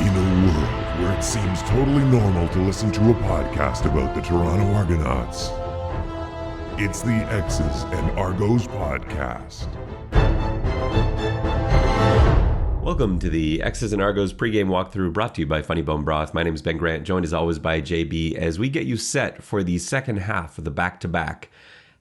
In a world where it seems totally normal to listen to a podcast about the Toronto Argonauts, it's the X's and Argos podcast. Welcome to the X's and Argos pregame walkthrough brought to you by Funny Bone Broth. My name is Ben Grant, joined as always by JB as we get you set for the second half of the back-to-back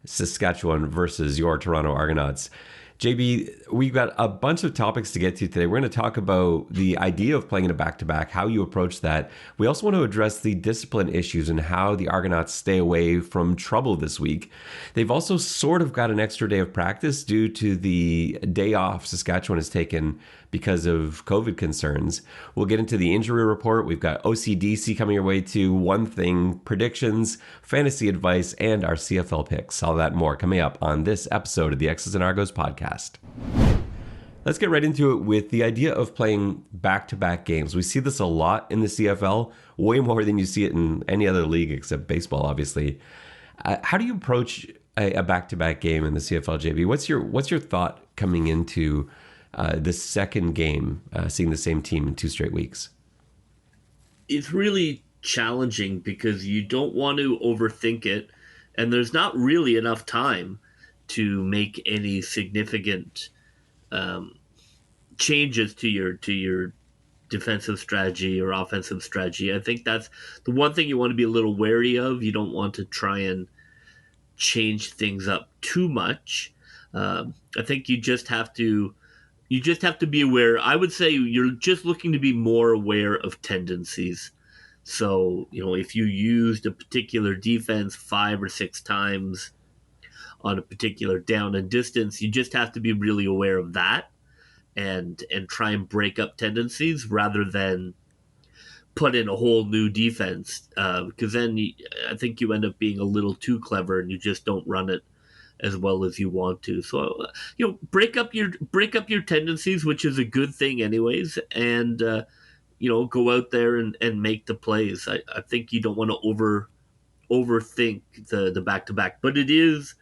Saskatchewan versus your Toronto Argonauts. JB, we've got a bunch of topics to get to today. We're going to talk about the idea of playing in a back-to-back, how you approach that. We also want to address the discipline issues and how the Argonauts stay away from trouble this week. They've also sort of got an extra day of practice due to the day off Saskatchewan has taken because of COVID concerns. We'll get into the injury report. We've got OCDC coming your way too, one thing, predictions, fantasy advice, and our CFL picks. All that and more coming up on this episode of the X's and Argos podcast. Let's get right into it with the idea of playing back-to-back games. We see this a lot in the CFL, way more than you see it in any other league except baseball, obviously. How do you approach a back-to-back game in the CFL, JB? What's your thought coming into the second game, seeing the same team in 2 straight weeks? It's really challenging because you don't want to overthink it, and there's not really enough time to make any significant changes to your defensive strategy or offensive strategy. I think that's the one thing you want to be a little wary of. You don't want to try and change things up too much. I think you just have to be aware. I would say you're just looking to be more aware of tendencies. So, if you used a particular defense 5 or 6 times on a particular down and distance, you just have to be really aware of that and try and break up tendencies rather than put in a whole new defense. Because then I think you end up being a little too clever and you just don't run it as well as you want to. So, break up your tendencies, which is a good thing anyways, and, go out there and make the plays. I think you don't want to overthink the back-to-back, but it is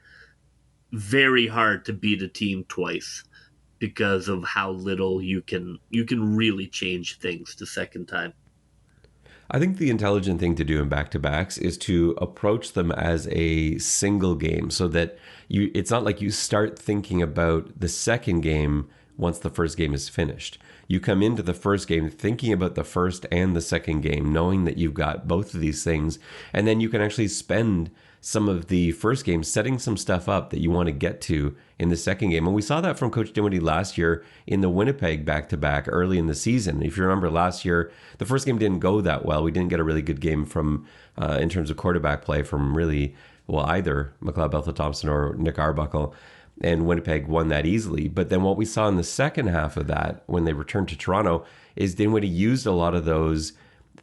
very hard to beat a team twice because of how little you can really change things the second time. I think the intelligent thing to do in back-to-backs is to approach them as a single game so that it's not like you start thinking about the second game once the first game is finished. You come into the first game thinking about the first and the second game, knowing that you've got both of these things, and then you can actually spend some of the first game setting some stuff up that you want to get to in the second game. And we saw that from Coach Dinwiddie last year in the Winnipeg back-to-back early in the season. If you remember last year, the first game didn't go that well. We didn't get a really good game from in terms of quarterback play from either McLeod Bethel-Thompson or Nick Arbuckle, and Winnipeg won that easily. But then what we saw in the second half of that, when they returned to Toronto, is Dinwiddie used a lot of those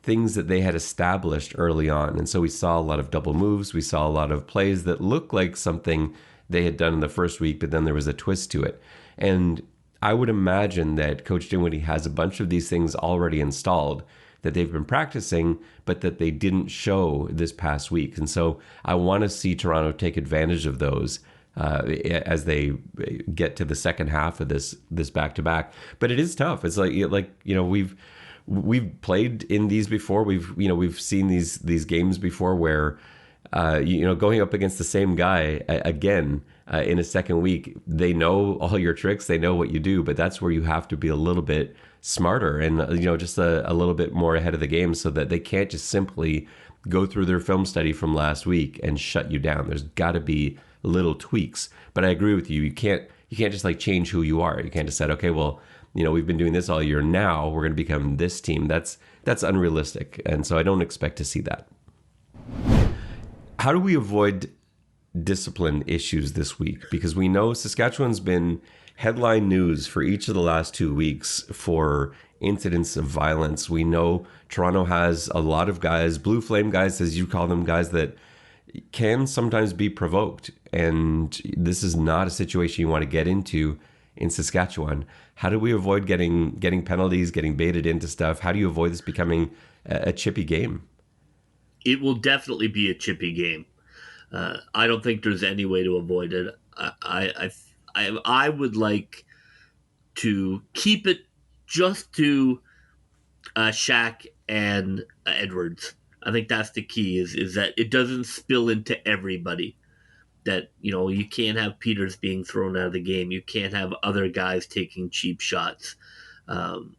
things that they had established early on. And so we saw a lot of double moves. We saw a lot of plays that looked like something they had done in the first week, but then there was a twist to it. And I would imagine that Coach Dinwiddie has a bunch of these things already installed that they've been practicing, but that they didn't show this past week. And so I want to see Toronto take advantage of those as they get to the second half of this back-to-back. But it is tough. It's like we've played in these before. We've seen these games before where going up against the same guy again in a second week, they know all your tricks, they know what you do, but that's where you have to be a little bit smarter and just a little bit more ahead of the game so that they can't just simply go through their film study from last week and shut you down. There's got to be little tweaks. But I agree with you. You can't just change who you are. You can't just say, okay, well, we've been doing this all year. Now we're going to become this team. That's unrealistic. And so I don't expect to see that. How do we avoid discipline issues this week? Because we know Saskatchewan's been headline news for each of the last 2 weeks for incidents of violence. We know Toronto has a lot of guys, blue flame guys, as you call them, guys that can sometimes be provoked. And this is not a situation you want to get into in Saskatchewan. How do we avoid getting penalties, getting baited into stuff? How do you avoid this becoming a chippy game? It will definitely be a chippy game. I don't think there's any way to avoid it. I would like to keep it just to Shaq and Edwards. I think that's the key is that it doesn't spill into everybody. That, you can't have Peters being thrown out of the game. You can't have other guys taking cheap shots. Would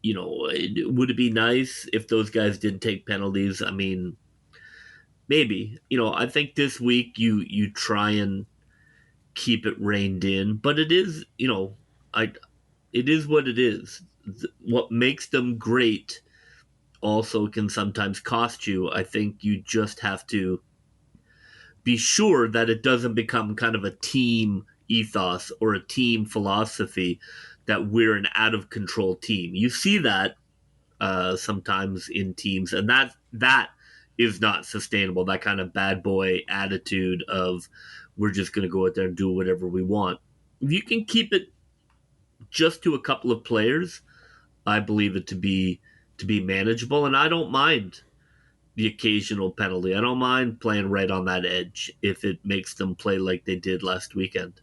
it be nice if those guys didn't take penalties? I mean, maybe. I think this week you try and keep it reined in, but it is, it is what it is. What makes them great also can sometimes cost you. I think you just have to be sure that it doesn't become kind of a team ethos or a team philosophy that we're an out of control team. You see that sometimes in teams, and that is not sustainable. That kind of bad boy attitude of we're just going to go out there and do whatever we want. If you can keep it just to a couple of players, I believe it to be manageable, and I don't mind the occasional penalty. I don't mind playing right on that edge if it makes them play like they did last weekend.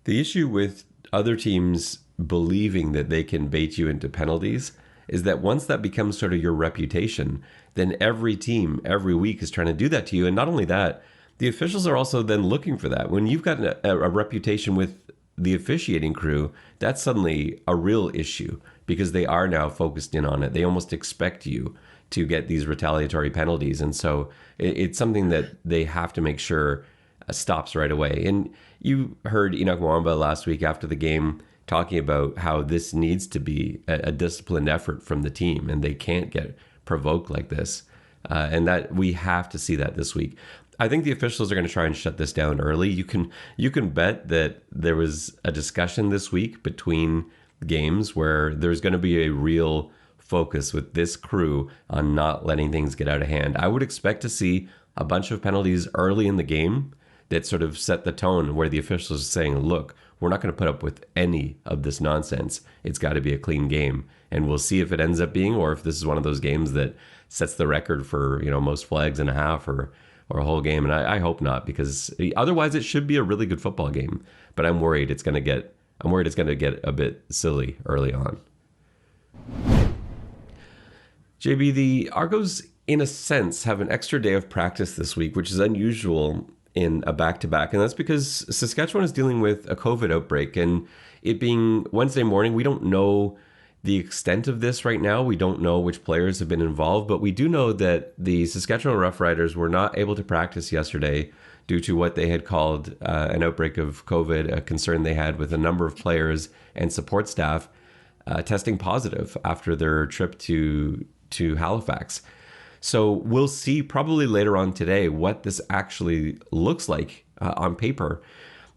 The issue with other teams believing that they can bait you into penalties is that once that becomes sort of your reputation, then every team every week is trying to do that to you. And not only that, the officials are also then looking for that. When you've got a reputation with the officiating crew, that's suddenly a real issue because they are now focused in on it. They almost expect you to get these retaliatory penalties. And so it's something that they have to make sure stops right away. And you heard Enoch Mwamba last week after the game talking about how this needs to be a disciplined effort from the team and they can't get provoked like this. And that we have to see that this week. I think the officials are going to try and shut this down early. You can bet that there was a discussion this week between games where there's going to be a real focus with this crew on not letting things get out of hand. I would expect to see a bunch of penalties early in the game that sort of set the tone where the officials are saying, look, we're not going to put up with any of this nonsense. It's got to be a clean game. And we'll see if it ends up being, or if this is one of those games that sets the record for, most flags in a half or a whole game. And I hope not, because otherwise it should be a really good football game. But I'm worried it's going to get a bit silly early on. JB, the Argos, in a sense, have an extra day of practice this week, which is unusual in a back-to-back. And that's because Saskatchewan is dealing with a COVID outbreak. And it being Wednesday morning, we don't know the extent of this right now. We don't know which players have been involved, but we do know that the Saskatchewan Roughriders were not able to practice yesterday due to what they had called an outbreak of COVID, a concern they had with a number of players and support staff testing positive after their trip to Halifax. So we'll see probably later on today what this actually looks like on paper.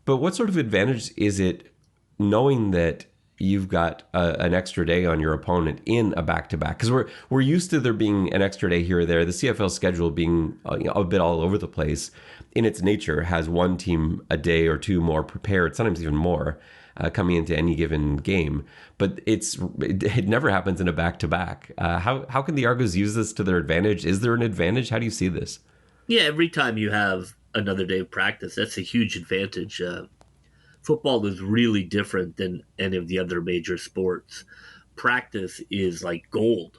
But what sort of advantage is it knowing that you've got an extra day on your opponent in a back-to-back? Because we're used to there being an extra day here or there. The CFL schedule being a bit all over the place in its nature has one team a day or two more prepared, sometimes even more, coming into any given game. But it never happens in a back-to-back. How can the Argos use this to their advantage? Is there an advantage? How do you see this? Yeah, every time you have another day of practice, that's a huge advantage. Football is really different than any of the other major sports. Practice is like gold.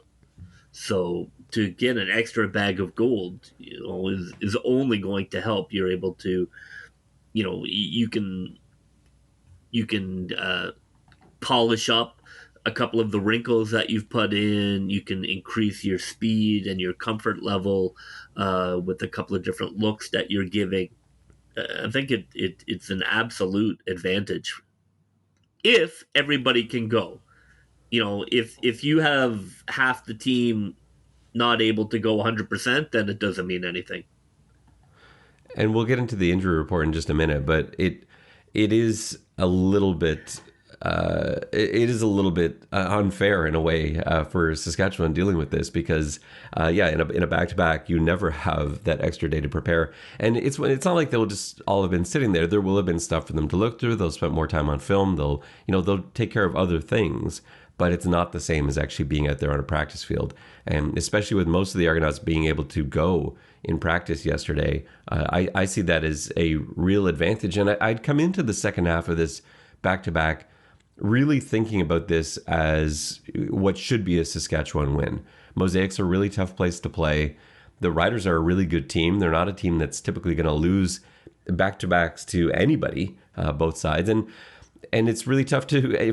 So to get an extra bag of gold, is only going to help. You're able to, you can polish up a couple of the wrinkles that you've put in. You can increase your speed and your comfort level with a couple of different looks that you're giving. I think it's an absolute advantage if everybody can go. If you have half the team not able to go 100%, then it doesn't mean anything. And we'll get into the injury report in just a minute, but it is a little bit unfair in a way for Saskatchewan dealing with this because in a back-to-back you never have that extra day to prepare, and it's not like they'll just all have been sitting there. There will have been stuff for them to look through. They'll spend more time on film. They'll take care of other things, but it's not the same as actually being out there on a practice field. And especially with most of the Argonauts being able to go in practice yesterday, I see that as a real advantage. And I'd come into the second half of this back-to-back really thinking about this as what should be a Saskatchewan win. Mosaic's a really tough place to play. The Riders are a really good team. They're not a team that's typically going to lose back-to-backs to anybody, both sides. And it's really tough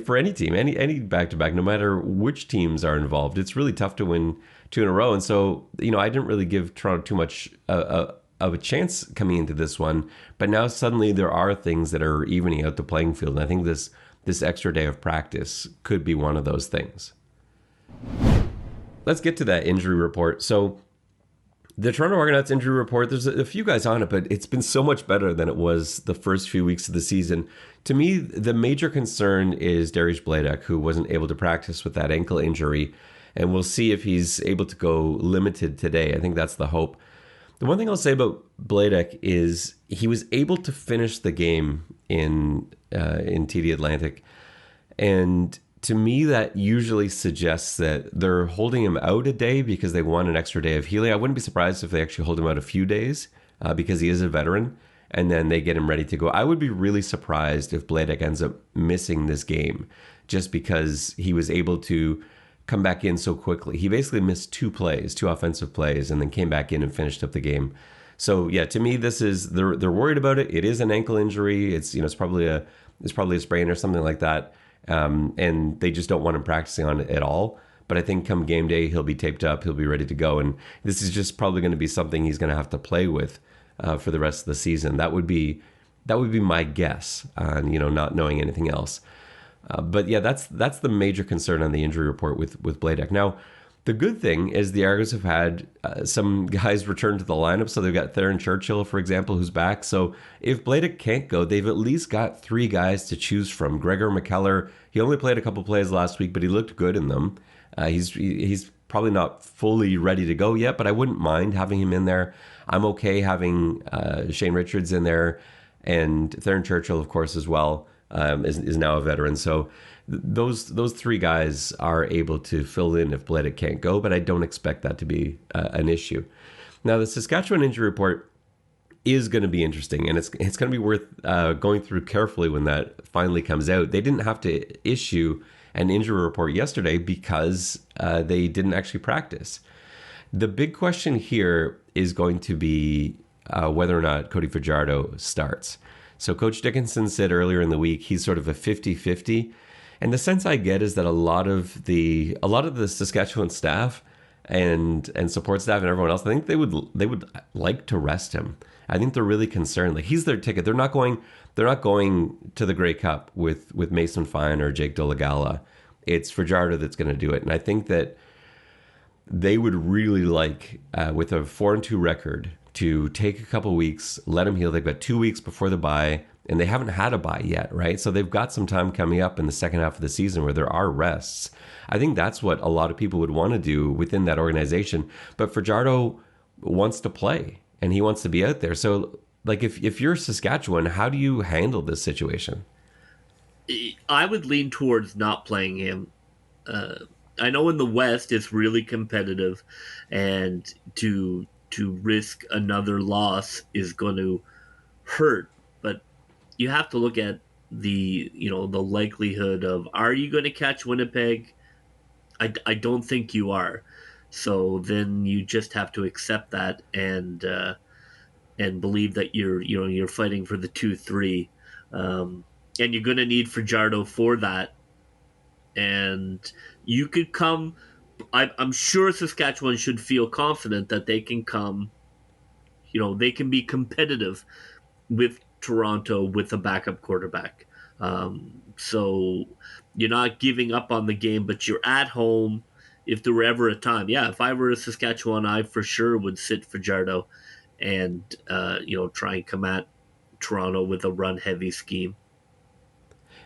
for any team, any back-to-back, no matter which teams are involved. It's really tough to win 2 in a row. And so, I didn't really give Toronto too much of a chance coming into this one. But now suddenly there are things that are evening out the playing field. And I think this extra day of practice could be one of those things. Let's get to that injury report. So the Toronto Argonauts injury report, there's a few guys on it, but it's been so much better than it was the first few weeks of the season. To me, the major concern is Dariusz Bladek, who wasn't able to practice with that ankle injury. And we'll see if he's able to go limited today. I think that's the hope. The one thing I'll say about Bladek is he was able to finish the game in TD Atlantic. And to me, that usually suggests that they're holding him out a day because they want an extra day of healing. I wouldn't be surprised if they actually hold him out a few days because he is a veteran, and then they get him ready to go. I would be really surprised if Bladek ends up missing this game just because he was able to come back in so quickly. He basically missed 2 offensive plays, and then came back in and finished up the game. So yeah, to me, this is they're worried about it. It is an ankle injury. It's it's probably a sprain or something like that, and they just don't want him practicing on it at all. But I think come game day, he'll be taped up. He'll be ready to go, and this is just probably going to be something he's going to have to play with for the rest of the season. That would be my guess on not knowing anything else. But yeah, that's the major concern on the injury report with Bladek. Now, the good thing is the Argos have had some guys return to the lineup. So they've got Theron Churchill, for example, who's back. So if Bladek can't go, they've at least got 3 guys to choose from. Gregor McKellar, he only played a couple plays last week, but he looked good in them. He's probably not fully ready to go yet, but I wouldn't mind having him in there. I'm okay having Shane Richards in there, and Theron Churchill, of course, as well. Is now a veteran. So those 3 guys are able to fill in if Bladek can't go, but I don't expect that to be an issue. Now, the Saskatchewan injury report is going to be interesting, and it's going to be worth going through carefully when that finally comes out. They didn't have to issue an injury report yesterday because they didn't actually practice. The big question here is going to be whether or not Cody Fajardo starts. So Coach Dickinson said earlier in the week he's sort of a 50-50. And the sense I get is that a lot of the Saskatchewan staff and support staff and everyone else, I think they would like to rest him. I think they're really concerned. Like, he's their ticket. They're not going to the Grey Cup with Mason Fine or Jake Dolagala. It's Fajardo that's going to do it. And I think that they would really like, with a 4-2 record, to take a couple weeks, let him heal. They've got 2 weeks before the bye, and they haven't had a bye yet, right? So they've got some time coming up in the second half of the season where there are rests. I think that's what a lot of people would want to do within that organization. But Fajardo wants to play, and he wants to be out there. So, like, if you're Saskatchewan, how do you handle this situation? I would lean towards not playing him. I know in the West it's really competitive, and to risk another loss is going to hurt, but you have to look at the likelihood of, are you going to catch Winnipeg? I don't think you are. So then you just have to accept that and believe that you're fighting for the 2-3, and you're going to need Fajardo for that. And you could come. I'm sure Saskatchewan should feel confident that they can come. They can be competitive with Toronto with a backup quarterback. So you're not giving up on the game, but you're at home. If there were ever a time, if I were a Saskatchewan, I for sure would sit Fajardo and try and come at Toronto with a run-heavy scheme.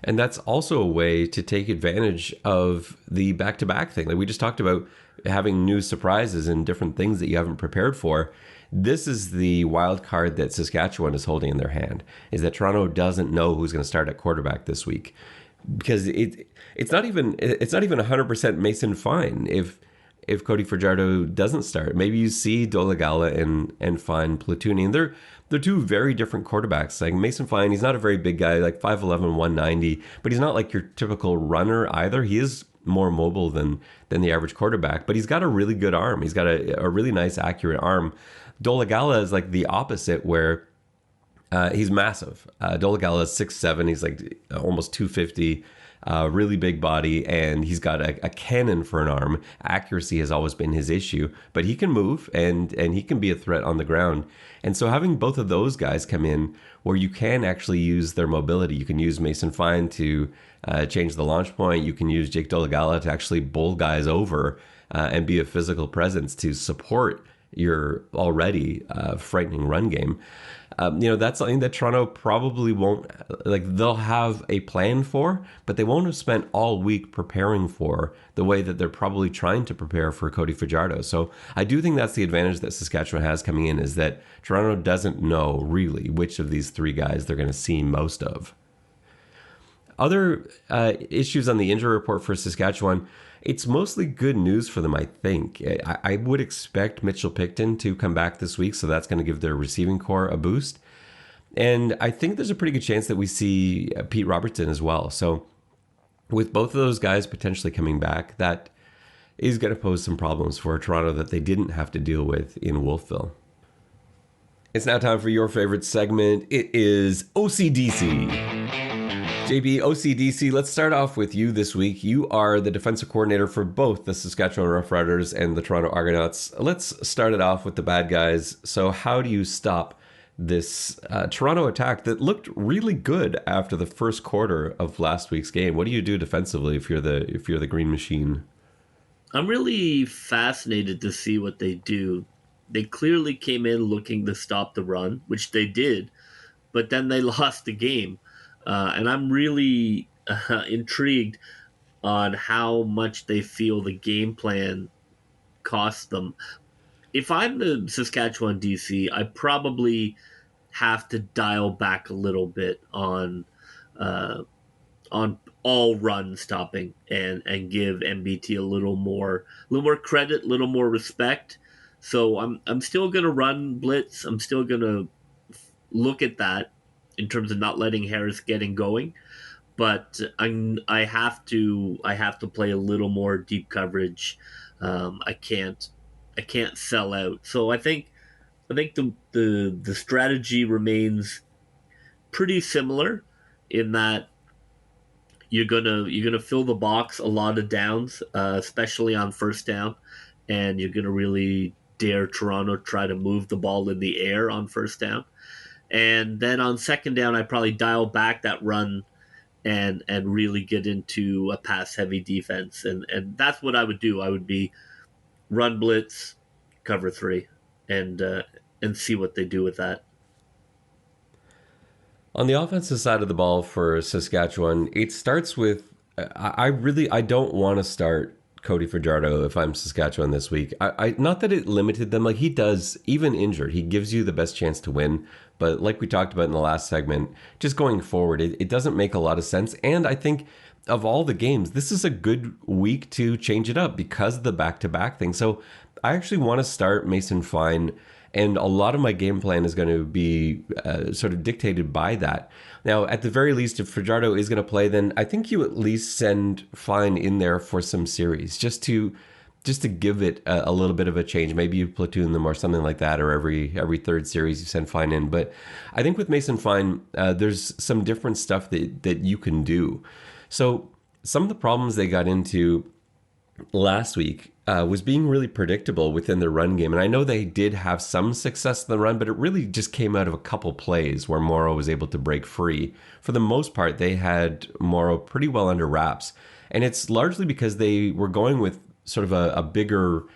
And that's also a way to take advantage of the back-to-back thing. Like we just talked about, having new surprises and different things that you haven't prepared for. This is the wild card that Saskatchewan is holding in their hand, is that Toronto doesn't know who's going to start at quarterback this week. Because it's not even 100% Mason Fine. if Cody Fajardo doesn't start. Maybe you see Dolegala and Fine platooning. They're two very different quarterbacks. Like Mason Fine, he's not a very big guy, like 5'11", 190, but he's not like your typical runner either. He is more mobile than the average quarterback, but he's got a really good arm. He's got a really nice, accurate arm. Dolegala is like the opposite, where he's massive. Dolegala is 6'7". He's like almost 250. Really big body, and he's got a cannon for an arm. Accuracy has always been his issue, but he can move and he can be a threat on the ground. And so having both of those guys come in where you can actually use their mobility, you can use Mason Fine to change the launch point. You can use Jake Dolegala to actually bowl guys over and be a physical presence to support your already frightening run game. That's something that Toronto probably won't, like, they'll have a plan for, but they won't have spent all week preparing for the way that they're probably trying to prepare for Cody Fajardo. So I do think that's the advantage that Saskatchewan has coming in, is that Toronto doesn't know really which of these three guys they're going to see most of. Other issues on the injury report for Saskatchewan, it's mostly good news for them, I think. I would expect Mitchell Picton to come back this week, so that's going to give their receiving core a boost. And I think there's a pretty good chance that we see Pete Robertson as well. So with both of those guys potentially coming back, that is going to pose some problems for Toronto that they didn't have to deal with in Wolfville. It's now time for your favorite segment. It is OCDC. JB, OCDC, let's start off with you this week. You are the defensive coordinator for both the Saskatchewan Roughriders and the Toronto Argonauts. Let's start it off with the bad guys. So how do you stop this Toronto attack that looked really good after the first quarter of last week's game? What do you do defensively if you're the Green Machine? I'm really fascinated to see what they do. They clearly came in looking to stop the run, which they did, but then they lost the game. And I'm really intrigued on how much they feel the game plan cost them. If I'm the Saskatchewan DC, I probably have to dial back a little bit on all run stopping and give MBT a little more credit, a little more respect. So I'm still going to run blitz. I'm still going to look at that in terms of not letting Harris getting going, but I have to play a little more deep coverage. I can't sell out. So I think the strategy remains pretty similar in that you're gonna fill the box a lot of downs, especially on first down, and you're gonna really dare Toronto try to move the ball in the air on first down. And then on second down, I probably dial back that run and really get into a pass-heavy defense. And that's what I would do. I would be run blitz, cover three, and see what they do with that. On the offensive side of the ball for Saskatchewan, it starts with I don't want to start Cody Fajardo if I'm Saskatchewan this week. I not that it limited them, like he does, even injured, he gives you the best chance to win. But like we talked about in the last segment, just going forward, it doesn't make a lot of sense. And I think of all the games, this is a good week to change it up because of the back-to-back thing. So I actually want to start Mason Fine, and a lot of my game plan is going to be sort of dictated by that. Now, at the very least, if Fajardo is going to play, then I think you at least send Fine in there for some series, just to give it a little bit of a change. Maybe you platoon them or something like that, or every third series you send Fine in. But I think with Mason Fine, there's some different stuff that you can do. So some of the problems they got into last week was being really predictable within the run game. And I know they did have some success in the run, but it really just came out of a couple plays where Morrow was able to break free. For the most part, they had Morrow pretty well under wraps. And it's largely because they were going with sort of a bigger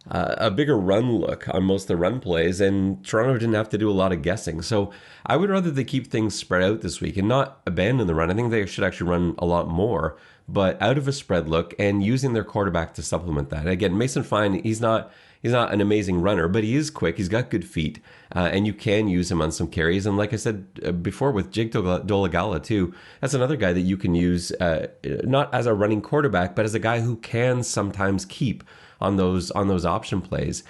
run look on most of the run plays, and Toronto didn't have to do a lot of guessing. So I would rather they keep things spread out this week and not abandon the run. I think they should actually run a lot more, but out of a spread look and using their quarterback to supplement that. Again, Mason Fine, he's not an amazing runner, but he is quick. He's got good feet, and you can use him on some carries. And like I said before with Jake Dolegala too, that's another guy that you can use not as a running quarterback, but as a guy who can sometimes keep on those option plays.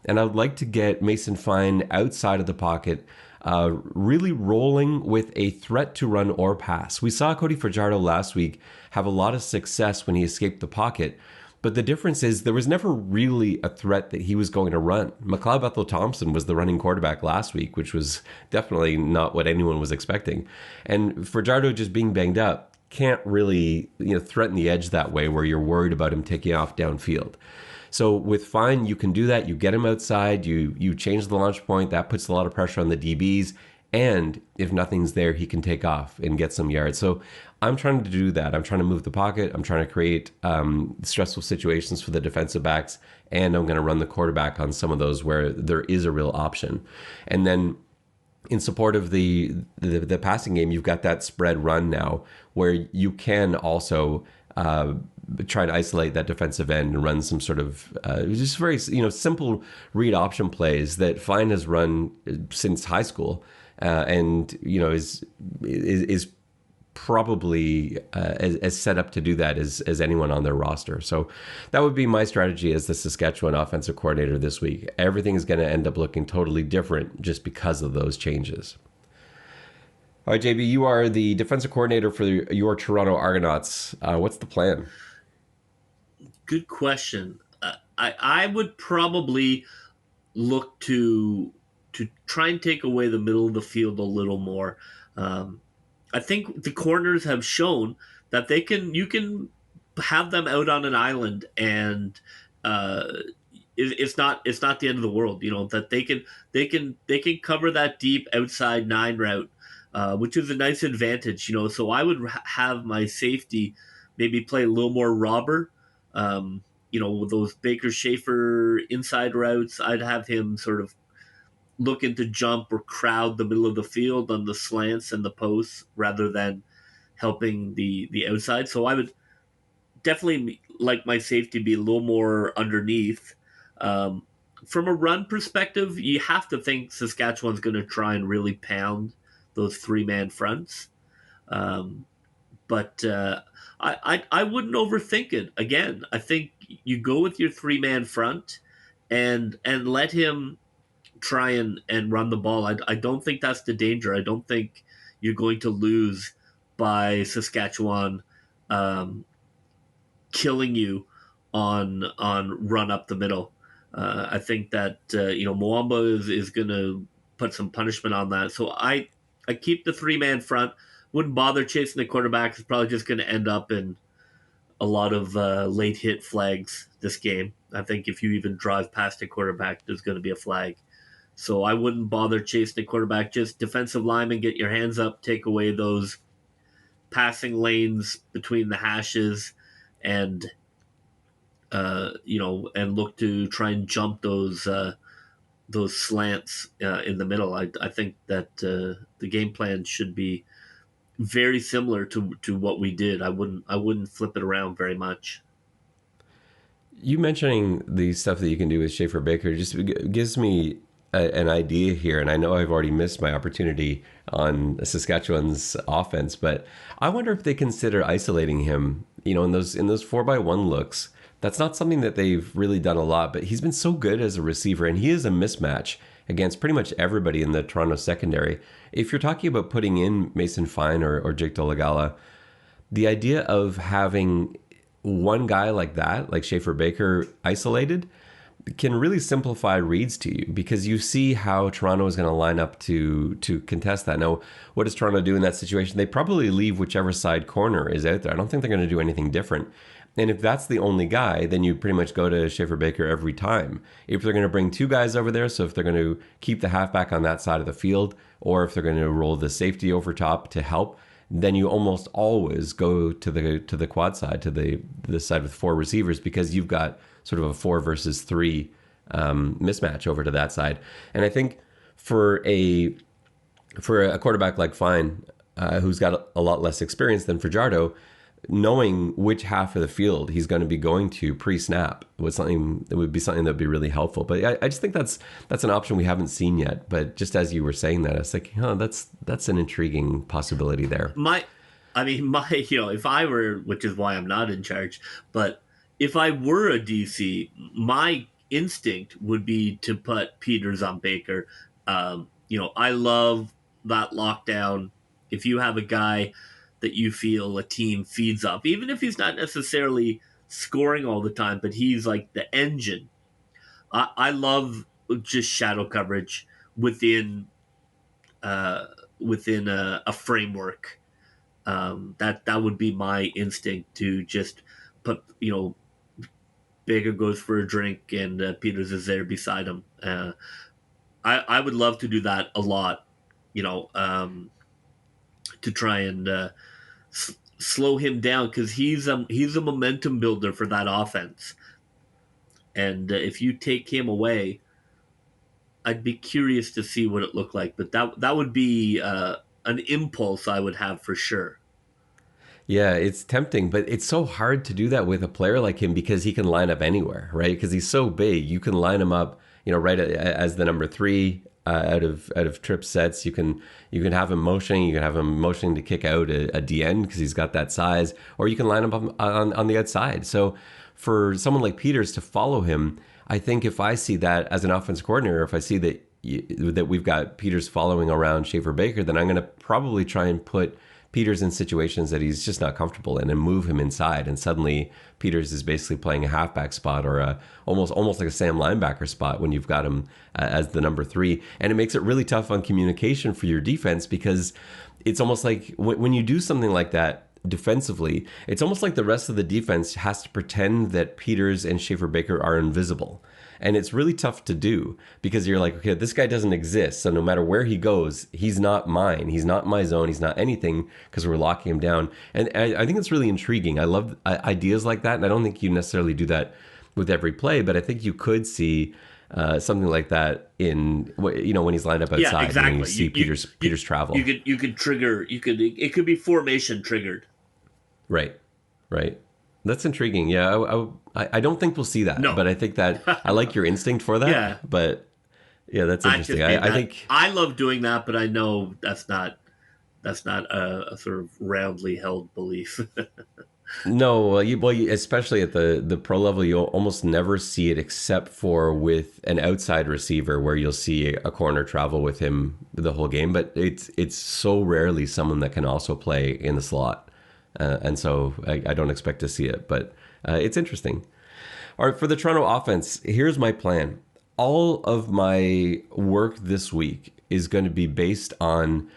And I would like to get Mason Fine outside of the pocket, really rolling with a threat to run or pass. We saw Cody Fajardo last week have a lot of success when he escaped the pocket. But the difference is there was never really a threat that he was going to run. McLeod Bethel-Thompson was the running quarterback last week, which was definitely not what anyone was expecting. And Fajardo just being banged up can't really threaten the edge that way where you're worried about him taking off downfield. So with Fine, you can do that. You get him outside. You change the launch point. That puts a lot of pressure on the DBs. And if nothing's there, he can take off and get some yards. So I'm trying to do that. I'm trying to move the pocket. I'm trying to create stressful situations for the defensive backs. And I'm going to run the quarterback on some of those where there is a real option. And then in support of the passing game, you've got that spread run now where you can also try to isolate that defensive end and run some sort of just very simple read option plays that Fine has run since high school. And is probably as set up to do that as anyone on their roster. So that would be my strategy as the Saskatchewan offensive coordinator this week. Everything is going to end up looking totally different just because of those changes. All right, JB, you are the defensive coordinator for your Toronto Argonauts. What's the plan? Good question. I would probably look to try and take away the middle of the field a little more. I think the corners have shown that you can have them out on an island and it's not the end of the world. That they can cover that deep outside 9 route, which is a nice advantage. So I would have my safety maybe play a little more robber. With those Baker Schaefer inside routes, I'd have him sort of looking to jump or crowd the middle of the field on the slants and the posts rather than helping the outside. So I would definitely like my safety be a little more underneath. From a run perspective, you have to think Saskatchewan's going to try and really pound those 3-man fronts. But I wouldn't overthink it. Again, I think you go with your 3-man front and let him try and run the ball. I don't think that's the danger. I don't think you're going to lose by Saskatchewan killing you on run up the middle. I think that Moamba is going to put some punishment on that. So I keep the 3-man front. Wouldn't bother chasing the quarterback. It's probably just going to end up in a lot of late hit flags this game. I think if you even drive past a quarterback, there's going to be a flag. So I wouldn't bother chasing the quarterback. Just defensive lineman, get your hands up, take away those passing lanes between the hashes, and and look to try and jump those slants in the middle. I think that the game plan should be very similar to what we did. I wouldn't flip it around very much. You mentioning the stuff that you can do with Schaefer Baker just gives me an idea here, and I know I've already missed my opportunity on Saskatchewan's offense, but I wonder if they consider isolating him, in those 4x1 looks. That's not something that they've really done a lot, but he's been so good as a receiver, and he is a mismatch against pretty much everybody in the Toronto secondary. If you're talking about putting in Mason Fine or Jake Dolegala, the idea of having one guy like that, like Schaefer Baker, isolated, can really simplify reads to you because you see how Toronto is going to line up to contest that. Now, what does Toronto do in that situation? They probably leave whichever side corner is out there. I don't think they're going to do anything different. And if that's the only guy, then you pretty much go to Schaefer Baker every time. If they're going to bring 2 guys over there, so if they're going to keep the halfback on that side of the field, or if they're going to roll the safety over top to help, then you almost always go to the quad side, to the side with 4 receivers, because you've got sort of a 4 versus 3 mismatch over to that side. And I think for a quarterback like Fine, who's got a lot less experience than Fajardo, knowing which half of the field he's going to be going to pre-snap would be something that would be really helpful. But I just think that's an option we haven't seen yet. But just as you were saying that, I was like, that's an intriguing possibility there. If I were, which is why I'm not in charge, but if I were a DC, my instinct would be to put Peters on Baker. I love that lockdown. If you have a guy that you feel a team feeds up, even if he's not necessarily scoring all the time, but he's like the engine. I love just shadow coverage within a framework. That would be my instinct, to just put, Baker goes for a drink and Peters is there beside him. I would love to do that a lot, to try and slow him down, because he's a momentum builder for that offense. And if you take him away, I'd be curious to see what it looked like. But that would be an impulse I would have for sure. Yeah, it's tempting, but it's so hard to do that with a player like him because he can line up anywhere, right? Because he's so big. You can line him up, right as the number 3 out of trip sets. You can have him motioning. You can have him motioning to kick out a DN because he's got that size, or you can line him up on the outside. So for someone like Peters to follow him, I think if I see that as an offensive coordinator, if I see that we've got Peters following around Schaefer Baker, then I'm going to probably try and put Peters in situations that he's just not comfortable in and move him inside. And suddenly Peters is basically playing a halfback spot, or almost like a Sam linebacker spot when you've got him as the number 3. And it makes it really tough on communication for your defense, because it's almost like when you do something like that defensively, it's almost like the rest of the defense has to pretend that Peters and Schaefer Baker are invisible. And it's really tough to do, because you're like, okay, this guy doesn't exist. So no matter where he goes, he's not mine. He's not my zone. He's not anything, because we're locking him down. And I think it's really intriguing. I love ideas like that. And I don't think you necessarily do that with every play, but I think you could see something like that in, when he's lined up outside. Yeah, exactly. And you see Peters travel. You could trigger. It could be formation triggered. Right. That's intriguing. Yeah, I don't think we'll see that, no. But I think that I like your instinct for that. Yeah. But yeah, that's interesting. I think I love doing that, but I know that's not a sort of roundly held belief. No, especially at the pro level, you'll almost never see it except for with an outside receiver, where you'll see a corner travel with him the whole game. But it's so rarely someone that can also play in the slot. And so I don't expect to see it, but it's interesting. All right, for the Toronto offense, here's my plan. All of my work this week is going to be based on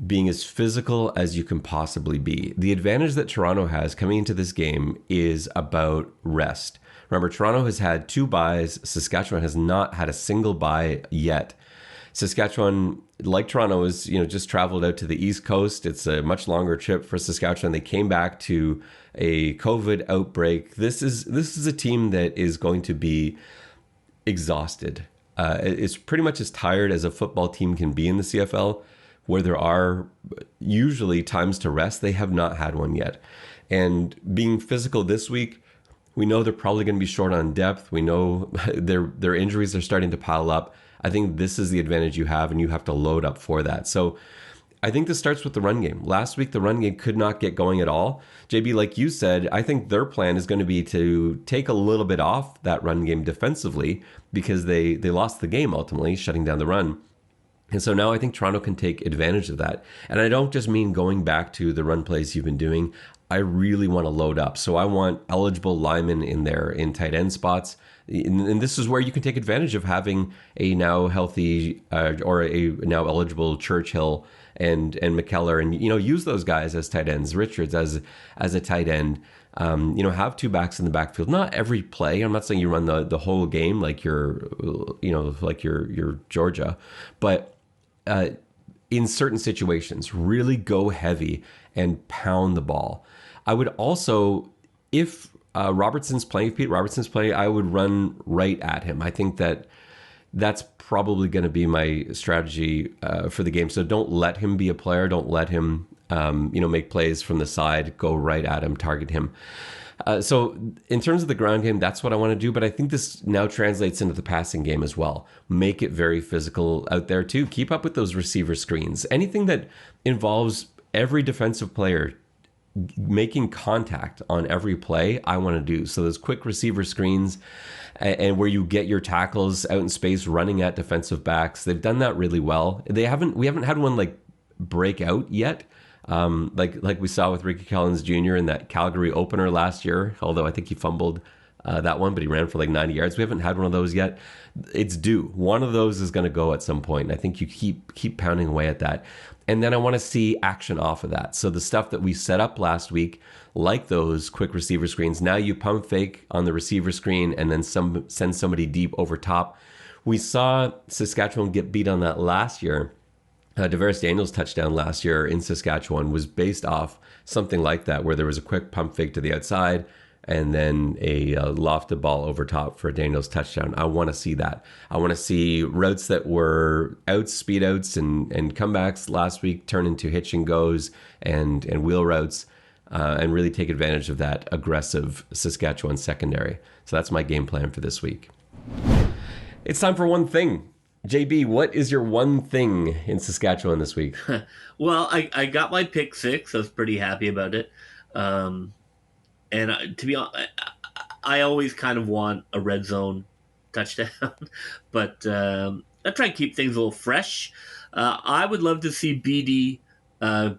being as physical as you can possibly be. The advantage that Toronto has coming into this game is about rest. Remember, Toronto has had 2 byes. Saskatchewan has not had a single bye yet. Saskatchewan, like Toronto, is just traveled out to the East Coast. It's a much longer trip for Saskatchewan. They came back to a COVID outbreak. This is a team that is going to be exhausted. It's pretty much as tired as a football team can be in the CFL, where there are usually times to rest. They have not had one yet. And being physical this week, we know they're probably going to be short on depth. We know their injuries are starting to pile up. I think this is the advantage you have, and you have to load up for that. So I think this starts with the run game. Last week, the run game could not get going at all. JB, like you said, I think their plan is going to be to take a little bit off that run game defensively, because they lost the game ultimately, shutting down the run. And so now I think Toronto can take advantage of that. And I don't just mean going back to the run plays you've been doing. I really want to load up. So I want eligible linemen in there in tight end spots. And this is where you can take advantage of having a now healthy or a now eligible Churchill and McKellar, and use those guys as tight ends. Richards as a tight end. Have 2 backs in the backfield. Not every play. I'm not saying you run the whole game like you're Georgia, but in certain situations, really go heavy and pound the ball. I would also, if Pete Robertson's playing, I would run right at him. I think that's probably going to be my strategy for the game. So don't let him be a player. Don't let him, make plays from the side, go right at him, target him. So in terms of the ground game, that's what I want to do. But I think this now translates into the passing game as well. Make it very physical out there too. Keep up with those receiver screens. Anything that involves every defensive player making contact on every play, I want to do. So those quick receiver screens and where you get your tackles out in space running at defensive backs, they've done that really well. We haven't had one like break out yet. Like we saw with Ricky Collins Jr. in that Calgary opener last year, although I think he fumbled that one, but he ran for like 90 yards. We haven't had one of those yet. It's due. One of those is going to go at some point. And I think you keep pounding away at that. And then I want to see action off of that. So the stuff that we set up last week, like those quick receiver screens, now you pump fake on the receiver screen and then send somebody deep over top. We saw Saskatchewan get beat on that last year. Devaris Daniels' touchdown last year in Saskatchewan was based off something like that, where there was a quick pump fake to the outside and then a lofted ball over top for Daniels' touchdown. I want to see that. I want to see routes that were outs, speed outs, and comebacks last week turn into hitch and goes and wheel routes, and really take advantage of that aggressive Saskatchewan secondary. So that's my game plan for this week. It's time for one thing. JB, what is your one thing in Saskatchewan this week? Well, I got my pick six. I was pretty happy about it. And to be honest, I always kind of want a red zone touchdown, but I try and keep things a little fresh. I would love to see BD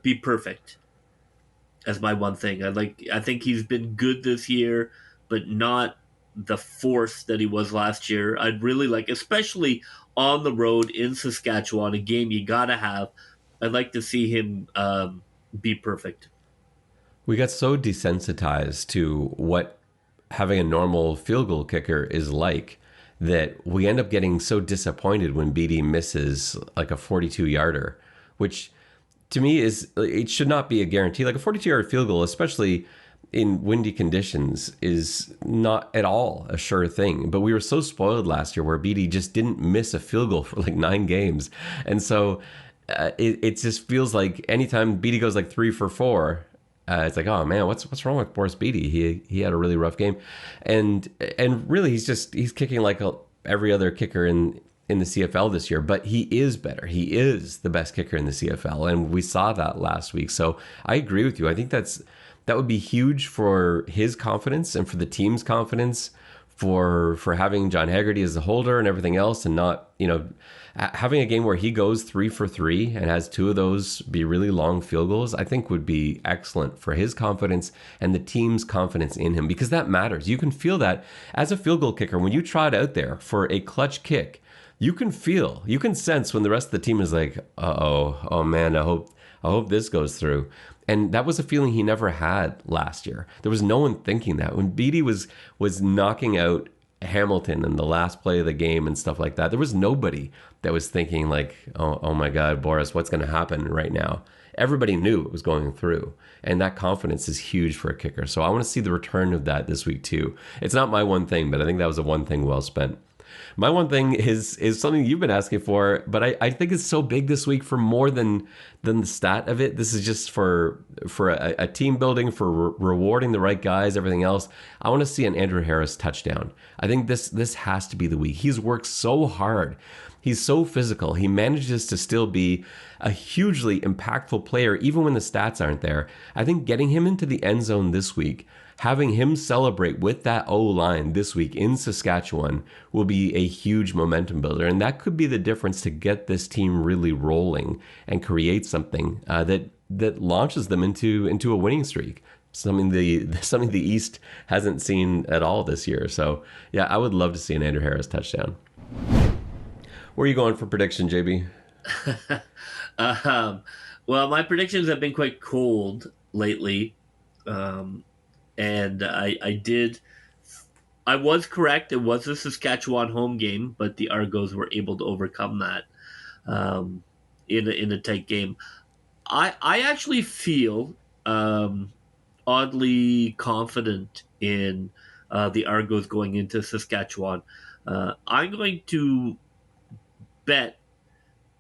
be perfect as my one thing. I think he's been good this year, but not the force that he was last year. I'd really like, especially on the road in Saskatchewan, a game you gotta have. I'd like to see him be perfect. We got so desensitized to what having a normal field goal kicker is like that we end up getting so disappointed when BD misses like a 42-yarder, which to me it should not be a guarantee. Like a 42-yard field goal, especially in windy conditions, is not at all a sure thing. But we were so spoiled last year where BD just didn't miss a field goal for like 9 games. And so it just feels like anytime BD goes like 3 for 4, it's like, oh man, what's wrong with Boris Beatty? He had a really rough game, and really he's kicking like every other kicker in the CFL this year. But he is better. He is the best kicker in the CFL, and we saw that last week. So I agree with you. I think that would be huge for his confidence and for the team's confidence, for having John Haggerty as the holder and everything else, and not having a game where he goes 3 for 3 and has 2 of those be really long field goals, I think would be excellent for his confidence and the team's confidence in him, because that matters. You can feel that as a field goal kicker when you trot out there for a clutch kick. You can sense when the rest of the team is like, oh man, I hope this goes through. And that was a feeling he never had last year. There was no one thinking that. When Beatty was knocking out Hamilton in the last play of the game and stuff like that, there was nobody that was thinking like, oh my God, Boris, what's going to happen right now? Everybody knew it was going through. And that confidence is huge for a kicker. So I want to see the return of that this week too. It's not my one thing, but I think that was a one thing well spent. My one thing is something you've been asking for, but I think it's so big this week for more than the stat of it. This is just for a team building, for rewarding the right guys, everything else. I want to see an Andrew Harris touchdown. I think this has to be the week. He's worked so hard. He's so physical. He manages to still be a hugely impactful player, even when the stats aren't there. I think getting him into the end zone this week, having him celebrate with that O-line this week in Saskatchewan, will be a huge momentum builder. And that could be the difference to get this team really rolling and create something that launches them into a winning streak. Something the East hasn't seen at all this year. So yeah, I would love to see an Andrew Harris touchdown. Where are you going for prediction, JB? Well, my predictions have been quite cold lately. And I was correct. It was a Saskatchewan home game, but the Argos were able to overcome that in a tight game. I actually feel oddly confident in the Argos going into Saskatchewan. I'm going to bet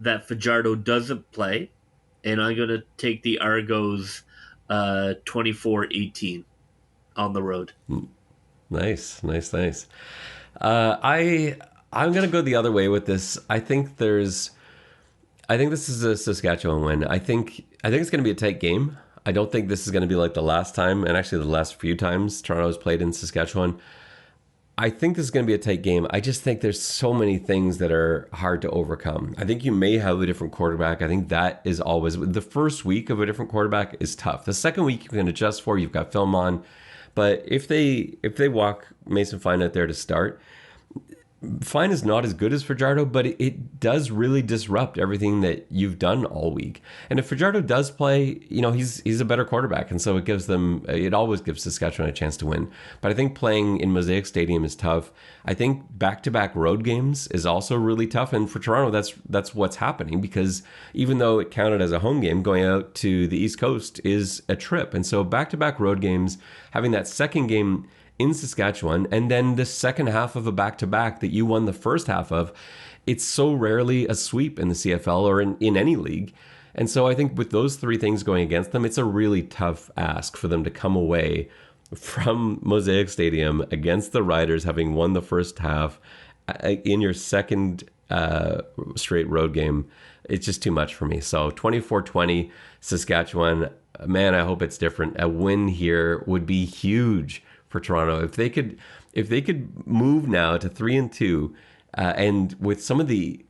that Fajardo doesn't play, and I'm going to take the Argos 24-18. On the road. Nice. I'm gonna go the other way with this. I think this is a Saskatchewan win. I think it's gonna be a tight game. I don't think this is going to be like the last time, and actually the last few times Toronto's played in Saskatchewan. I think this is going to be a tight game. I just think there's so many things that are hard to overcome. I think you may have a different quarterback. I think that is always the first week of a different quarterback is tough. The second week you can adjust for. You've got film on, but if they walk Mason Fine out there to start, Fine is not as good as Fajardo, but it does really disrupt everything that you've done all week. And if Fajardo does play, he's a better quarterback, and so it always gives Saskatchewan a chance to win. But I think playing in Mosaic Stadium is tough. I think back-to-back road games is also really tough, and for Toronto, that's what's happening, because even though it counted as a home game, going out to the East Coast is a trip. And so back-to-back road games, having that second game in Saskatchewan, and then the second half of a back-to-back that you won the first half of, it's so rarely a sweep in the CFL or in any league. And so I think with those three things going against them, it's a really tough ask for them to come away from Mosaic Stadium against the Riders, having won the first half in your second straight road game. It's just too much for me. So 24-20 Saskatchewan, man, I hope it's different. A win here would be huge for Toronto. If they could move now to 3-2, and with some of the,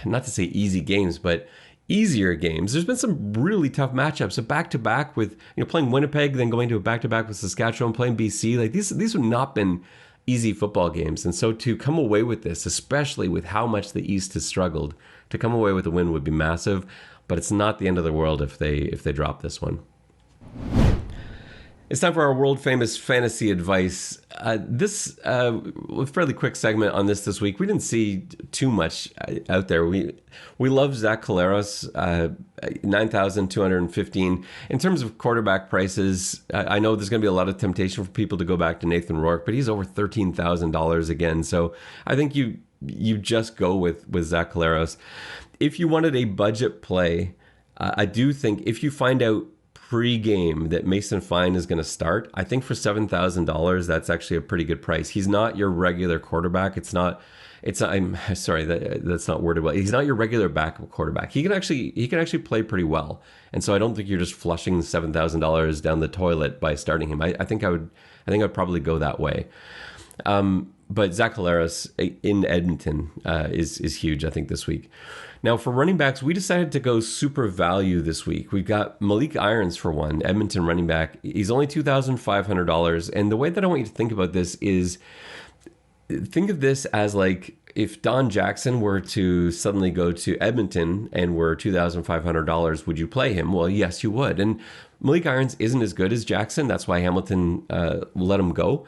not to say easy games, but easier games. There's been some really tough matchups. A back-to-back with playing Winnipeg, then going to a back-to-back with Saskatchewan, playing BC. Like these have not been easy football games, and so to come away with this, especially with how much the East has struggled, to come away with a win would be massive. But it's not the end of the world if they drop this one. It's time for our world famous fantasy advice. This fairly quick segment on this week. We didn't see too much out there. We love Zach Collaros, 9,215. In terms of quarterback prices, I know there's going to be a lot of temptation for people to go back to Nathan Rourke, but he's over $13,000 again. So I think you just go with Zach Collaros. If you wanted a budget play, I do think if you find out pre-game that Mason Fine is going to start, I think for $7,000 that's actually a pretty good price. He's not your regular quarterback. I'm sorry, that's not worded well. He's not your regular backup quarterback. He can actually play pretty well, and so I don't think you're just flushing $7,000 down the toilet by starting him. I think I'd probably go that way. But Zach Collaros in Edmonton is huge, I think, this week. Now, for running backs, we decided to go super value this week. We've got Malik Irons for one, Edmonton running back. He's only $2,500. And the way that I want you to think about this is, think of this as like if Don Jackson were to suddenly go to Edmonton and were $2,500, would you play him? Well, yes, you would. And Malik Irons isn't as good as Jackson. That's why Hamilton let him go.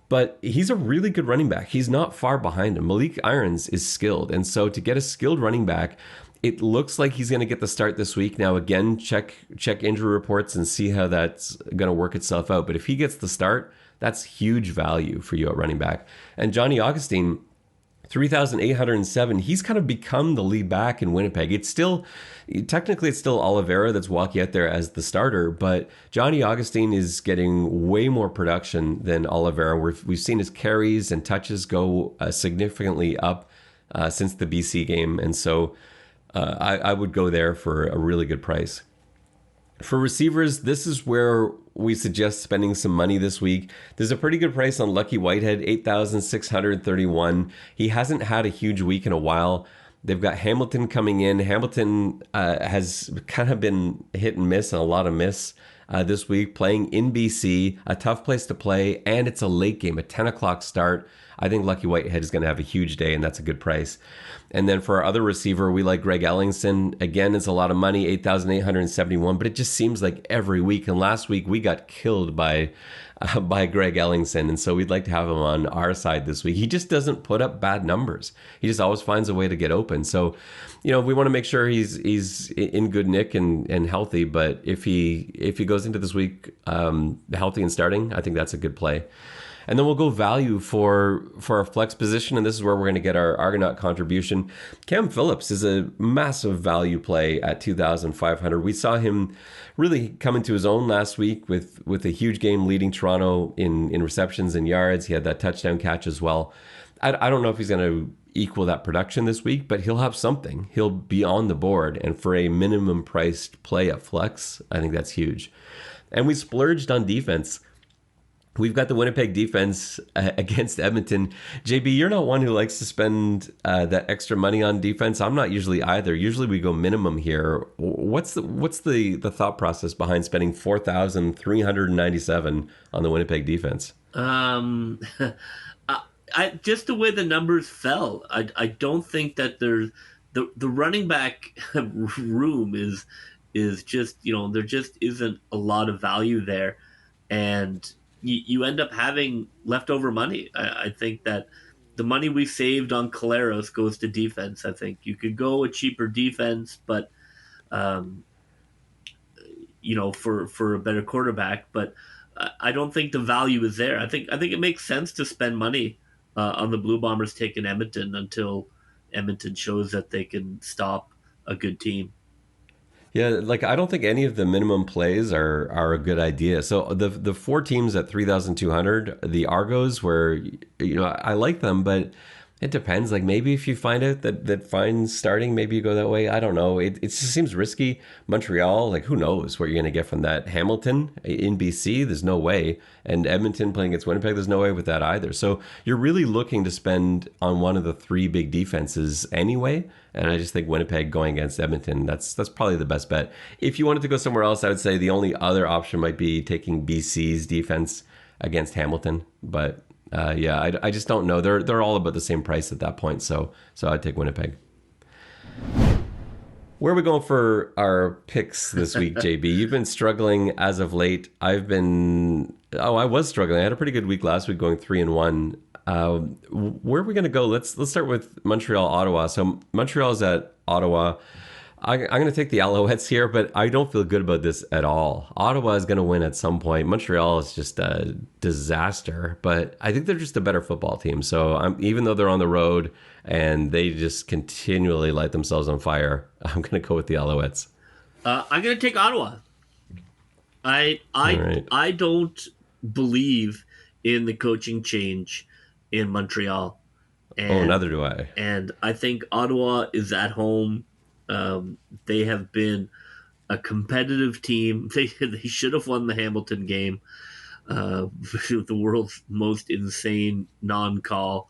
But he's a really good running back. He's not far behind him. Malik Irons is skilled. And so to get a skilled running back, it looks like he's going to get the start this week. Now, again, check injury reports and see how that's going to work itself out. But if he gets the start, that's huge value for you at running back. And Johnny Augustine, 3,807. He's kind of become the lead back in Winnipeg. Technically it's still Oliveira that's walking out there as the starter, but Johnny Augustine is getting way more production than Oliveira. We've seen his carries and touches go significantly up since the BC game, and so I would go there for a really good price. For receivers, this is where we suggest spending some money this week. There's a pretty good price on Lucky Whitehead, 8,631. He hasn't had a huge week in a while. They've got Hamilton coming in. Hamilton has kind of been hit and miss, and a lot of miss this week, playing in BC, a tough place to play, and it's a late game, a 10 o'clock start. I think Lucky Whitehead is going to have a huge day, and that's a good price. And then for our other receiver, we like Greg Ellingson. Again, it's a lot of money, 8,871, but it just seems like every week. And last week, we got killed by Greg Ellingson, and so we'd like to have him on our side this week. He just doesn't put up bad numbers. He just always finds a way to get open. So, we want to make sure he's in good nick and healthy. But if he goes into this week healthy and starting, I think that's a good play. And then we'll go value for our flex position, and this is where we're going to get our Argonaut contribution. Cam Phillips is a massive value play at 2,500. We saw him really come into his own last week with a huge game leading Toronto in receptions and yards. He had that touchdown catch as well. I don't know if he's going to equal that production this week, but he'll have something. He'll be on the board. And for a minimum priced play at flex, I think that's huge. And we splurged on defense. We've got the Winnipeg defense against Edmonton. JB, you're not one who likes to spend that extra money on defense. I'm not usually either. Usually we go minimum here. What's the thought process behind spending $4,397 on the Winnipeg defense? I just the way the numbers fell. I don't think that there's the running back room is just, there just isn't a lot of value there, and you end up having leftover money. I think that the money we saved on Caleros goes to defense. I think you could go a cheaper defense, but for a better quarterback. But I don't think the value is there. I think it makes sense to spend money on the Blue Bombers taking Edmonton until Edmonton shows that they can stop a good team. Yeah, I don't think any of the minimum plays are a good idea. So the four teams at 3,200, the Argos, where I like them, but it depends. Maybe if you find out that Fine's starting, maybe you go that way. I don't know. It just seems risky. Montreal, who knows what you're going to get from that. Hamilton in BC, there's no way. And Edmonton playing against Winnipeg, there's no way with that either. So you're really looking to spend on one of the three big defenses anyway. And I just think Winnipeg going against Edmonton, that's probably the best bet. If you wanted to go somewhere else, I would say the only other option might be taking BC's defense against Hamilton. But I just don't know. They're all about the same price at that point. So I'd take Winnipeg. Where are we going for our picks this week, JB? You've been struggling as of late. I was struggling. I had a pretty good week last week, going 3-1. Where are we going to go? Let's start with Montreal, Ottawa. So Montreal's at Ottawa. I'm going to take the Alouettes here, but I don't feel good about this at all. Ottawa is going to win at some point. Montreal is just a disaster, but I think they're just a better football team. So even though they're on the road and they just continually light themselves on fire, I'm going to go with the Alouettes. I'm going to take Ottawa. I don't believe in the coaching change in Montreal. Neither do I. And I think Ottawa is at home. They have been a competitive team. They should have won the Hamilton game. The world's most insane non-call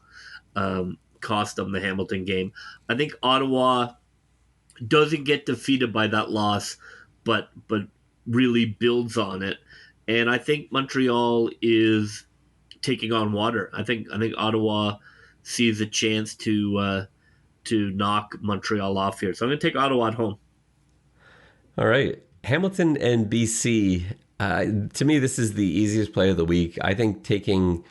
cost them the Hamilton game. I think Ottawa doesn't get defeated by that loss, but really builds on it. And I think Montreal is taking on water. I think Ottawa sees a chance to knock Montreal off here. So I'm going to take Ottawa at home. All right. Hamilton and BC. To me, this is the easiest play of the week. I think taking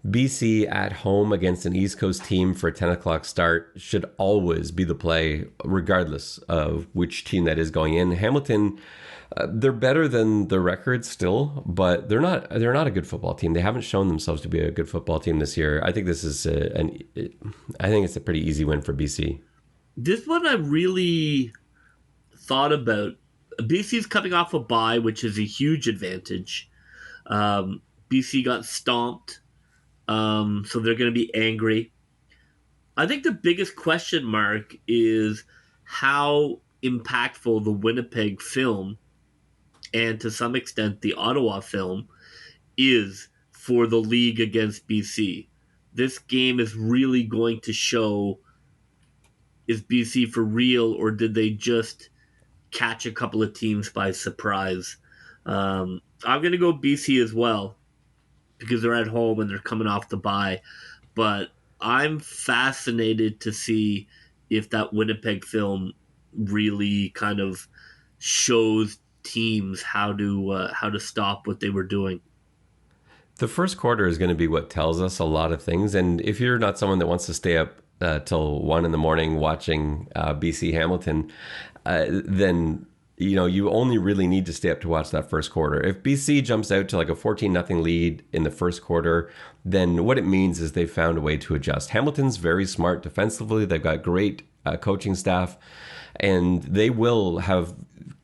BC at home against an East Coast team for a 10 o'clock start should always be the play, regardless of which team that is going in. Hamilton, they're better than the record still, but they're not a good football team. They haven't shown themselves to be a good football team this year. I think this is I think it's a pretty easy win for BC. This one I really thought about. BC's coming off a bye, which is a huge advantage. BC got stomped, so they're going to be angry. I think the biggest question mark is how impactful the Winnipeg film and to some extent the Ottawa film is for the league against BC. This game is really going to show, is BC for real, or did they just catch a couple of teams by surprise? I'm going to go BC as well because they're at home and they're coming off the bye. But I'm fascinated to see if that Winnipeg film really kind of shows teams how to stop what they were doing. The first quarter is going to be what tells us a lot of things. And if you're not someone that wants to stay up till 1 a.m. watching BC Hamilton, then you only really need to stay up to watch that first quarter. If BC jumps out to like a 14-0 lead in the first quarter, then what it means is they've found a way to adjust. Hamilton's very smart defensively. They've got great coaching staff, and they will have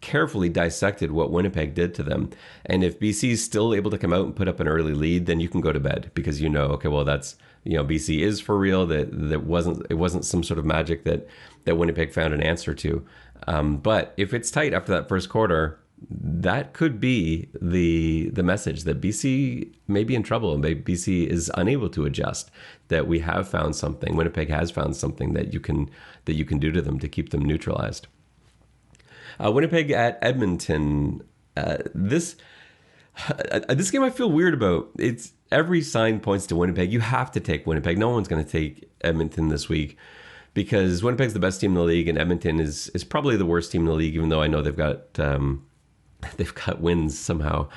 carefully dissected what Winnipeg did to them. And if BC is still able to come out and put up an early lead, then you can go to bed because okay, well, that's, BC is for real. It wasn't some sort of magic that Winnipeg found an answer to. But if it's tight after that first quarter, that could be the message that BC may be in trouble and BC is unable to adjust, that we have found something. Winnipeg has found something that you can do to them to keep them neutralized. Winnipeg at Edmonton. This game I feel weird about. It's every sign points to Winnipeg. You have to take Winnipeg. No one's going to take Edmonton this week because Winnipeg's the best team in the league and Edmonton is probably the worst team in the league, even though I know they've got wins somehow.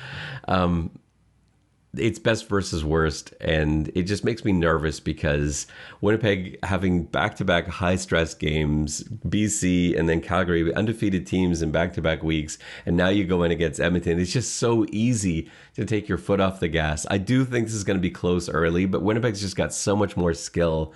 It's best versus worst, and it just makes me nervous because Winnipeg having back-to-back high-stress games, BC and then Calgary, undefeated teams in back-to-back weeks, and now you go in against Edmonton. It's just so easy to take your foot off the gas. I do think this is going to be close early, but Winnipeg's just got so much more skill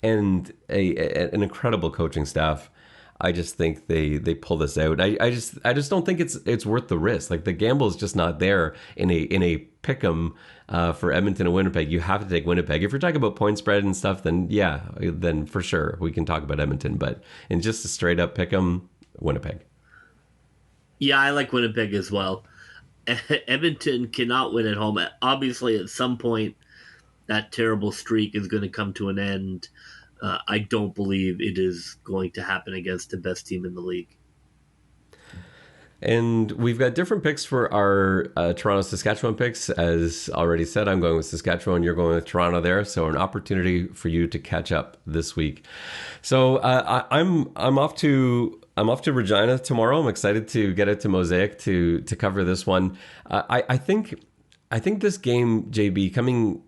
and an incredible coaching staff. I just think they pull this out. I just don't think it's worth the risk. Like the gamble is just not there in a pick'em for Edmonton and Winnipeg. You have to take Winnipeg. If you're talking about point spread and stuff, then for sure we can talk about Edmonton. But in just a straight up pick'em, Winnipeg. Yeah, I like Winnipeg as well. Edmonton cannot win at home. Obviously, at some point, that terrible streak is going to come to an end. I don't believe it is going to happen against the best team in the league. And we've got different picks for our Toronto-Saskatchewan picks. As already said, I'm going with Saskatchewan. You're going with Toronto there. So an opportunity for you to catch up this week. So I'm off to Regina tomorrow. I'm excited to get out to Mosaic to cover this one. I think this game, JB,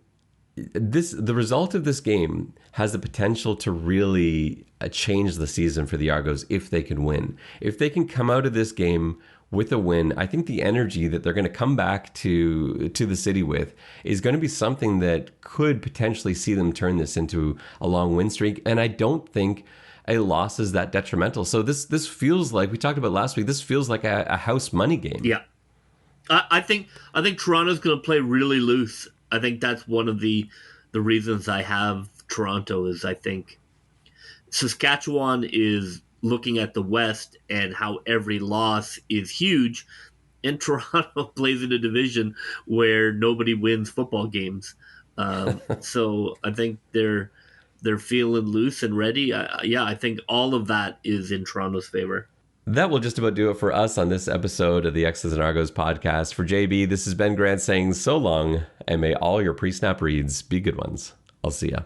the result of this game has the potential to really change the season for the Argos if they can win. If they can come out of this game with a win, I think the energy that they're going to come back to the city with is going to be something that could potentially see them turn this into a long win streak. And I don't think a loss is that detrimental. So this feels like, we talked about last week, this feels like a house money game. Yeah. I think Toronto's going to play really loose. I think that's one of the reasons I have Toronto is I think Saskatchewan is looking at the West and how every loss is huge, and Toronto plays in a division where nobody wins football games. So I think they're feeling loose and ready. I think all of that is in Toronto's favor. That will just about do it for us on this episode of the X's and Argos podcast. For JB, this is Ben Grant saying so long, and may all your pre-snap reads be good ones. I'll see ya.